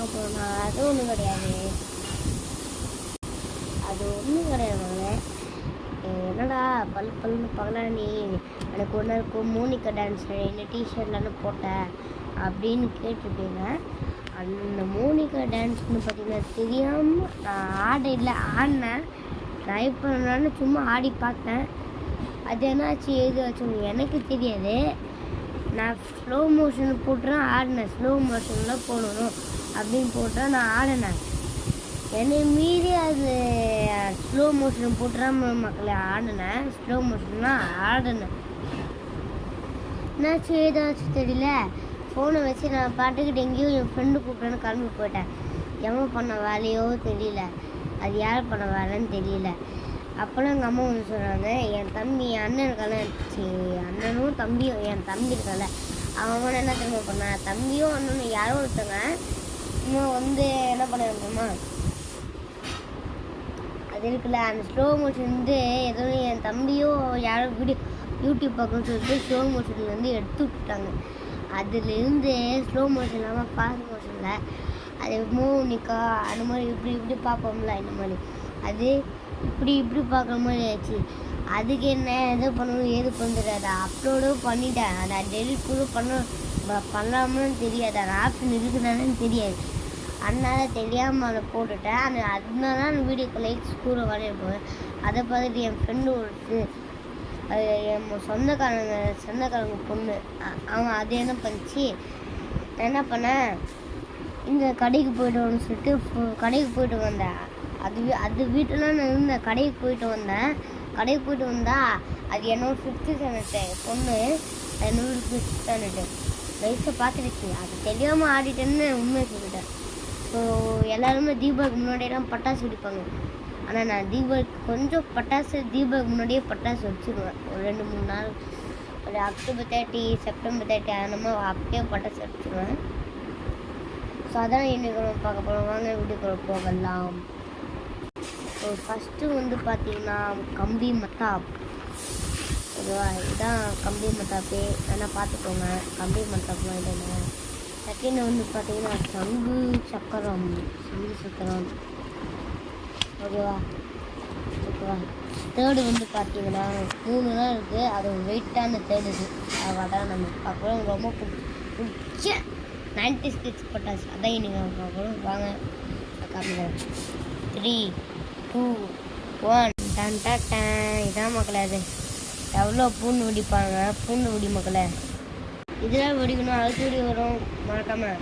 பார்க்க போனா அது ஒன்றும் கிடையாது. அது ஒன்றும் கிடையாது. என்னடா பல்லுன்னு பார்க்கலாம், நீ எனக்கு ஒன்று இருக்கும் மோனிகா டான்ஸ் இந்த டிஷர்ட்லன்னு போட்டேன் அப்படின்னு கேட்டுருப்பீங்க. அந்த மோனிகா டான்ஸ்னு பார்த்தீங்கன்னா தெரியாமல் நான் ஆடினேன். ட்ரை பண்ணலான்னு சும்மா ஆடி பார்த்தேன். அது என்னாச்சு எது ஆச்சுன்னு எனக்கு தெரியாது. நான் ஸ்லோ மோஷன் போட்டுறேன் ஆடினேன். ஸ்லோ மோஷனில் போடணும் அப்படின்னு போட்டால் நான் ஆடினேன். என்னை மீறி அது ஸ்லோ மோஷன் போட்டுறாம மக்களை ஆடினேன். ஸ்லோ மோஷன்லாம் ஆடினேன். என்னாச்சு ஏதாச்சும் தெரியல. ஃபோனை வச்சு நான் பாட்டுக்கிட்டு எங்கேயோ என் ஃப்ரெண்டு கூப்பிட்டேன்னு கிளம்பி போயிட்டேன். எவன் பண்ண வேலையோ தெரியல, அது யார் பண்ண வேலைன்னு தெரியல. அப்போலாம் எங்கள் அம்மா வந்து சொல்கிறாங்க, என் தம்பி அண்ணன் இருக்கால, அண்ணனும் தம்பியும், என் தம்பி இருக்கால அவன் என்ன திரும்ப பண்ணான், தம்பியும் அண்ணனும் யாரோ ஒருத்தங்க இன்னும் வந்து என்ன பண்ண அது இருக்குல்ல, அந்த ஸ்லோ மோஷன் வந்து ஏதோ என் தம்பியோ யாரோ யூடியூப் பார்க்கணும்னு சொல்லிட்டு ஸ்லோ மோஷனில் வந்து எடுத்து விட்டுட்டாங்க. அதுலேருந்து ஸ்லோ மோஷன் இல்லாமல் ஃபாஸ்ட் மோஷனில் அது மோனிகா அந்த மாதிரி இப்படி பார்ப்போம்ல, இந்த மாதிரி அது இப்படி பார்க்குற மாதிரி ஆச்சு. அதுக்கு என்ன எது பண்ணணும் ஏது பண்ணுறது, அப்லோடும் பண்ணிட்டேன். அதை டெலிட் கூட பண்ணலாம்னு தெரியாது, அது ஆப்ஷன் இருக்குதானு தெரியாது. அதனால தெரியாமல் அதை போட்டுட்டேன். அதனால தான் வீடியோக்கு லைக்ஸ் கூட வரையிருப்பேன். அதை பார்த்துட்டு என் ஃப்ரெண்டு அது என் சொந்தக்காரங்க பொண்ணு அவன் அது என்ன பண்ணிச்சு, என்ன பண்ணேன், இந்த கடைக்கு போய்ட்டு சொல்லிட்டு கடைக்கு போய்ட்டு வந்தேன். அது வீட்டில் நான் இருந்தேன். கடைக்கு போய்ட்டு வந்தா அது என்னோட 5th ஸ்டாண்டர்ட் பொண்ணு, என்னோட 5th ஸ்டாண்டர்டு வயசை பார்த்துடுச்சு. அது தெரியாமல் ஆடிட்டேன்னு உண்மையை சொல்லிட்டேன். ஸோ எல்லாருமே தீபாவளிக்கு முன்னாடியெல்லாம் பட்டாசு வெடிப்பாங்க. ஆனால் நான் தீபாவளிக்கு கொஞ்சம் தீபாவளிக்கு முன்னாடியே பட்டாசு வச்சுருவேன். ஒரு 2-3 நாள், ஒரு அக்டோபர் 30 செப்டம்பர் 30 அந்த மாதிரி அப்பயே பட்டாசு வச்சுருவேன். ஸோ அதான் இன்றைக்கி நம்ம பார்க்க போகிறோம். வாங்க வீடியோக்குள்ள போகலாம். ஸோ ஃபஸ்ட்டு வந்து பார்த்தீங்கன்னா கம்பி மத்தாப். ஓகேவா, இதுதான் கம்பி மத்தாப்பே, வேணால் பார்த்துக்கோங்க. கம்பி மத்தாப்லாம் இதுங்க. செகண்ட் வந்து பார்த்தீங்கன்னா சங்கு சக்கரம். ஓகேவா. தேர்டு வந்து பார்த்தீங்கன்னா 3 தான் இருக்குது. அது வெயிட்டான தேர்டு இது. அதான் நம்ம பார்க்குறோம். ரொம்ப பிடிச்ச 90s கிட்ஸ் பட்டாசு அதான் இன்றைக்கி நம்ம பார்க்குறோம். வாங்க காமிக்கிறேன். 3, 2, 1 டன் டன். இதான் மக்களை, அது எவ்வளோ பூண்டு வெடிப்பாங்க, பூண்டு வெடி மக்களை. இதெல்லாம் வெடிக்கணும், அடுத்த வீடியோ வரும், மறக்காமல்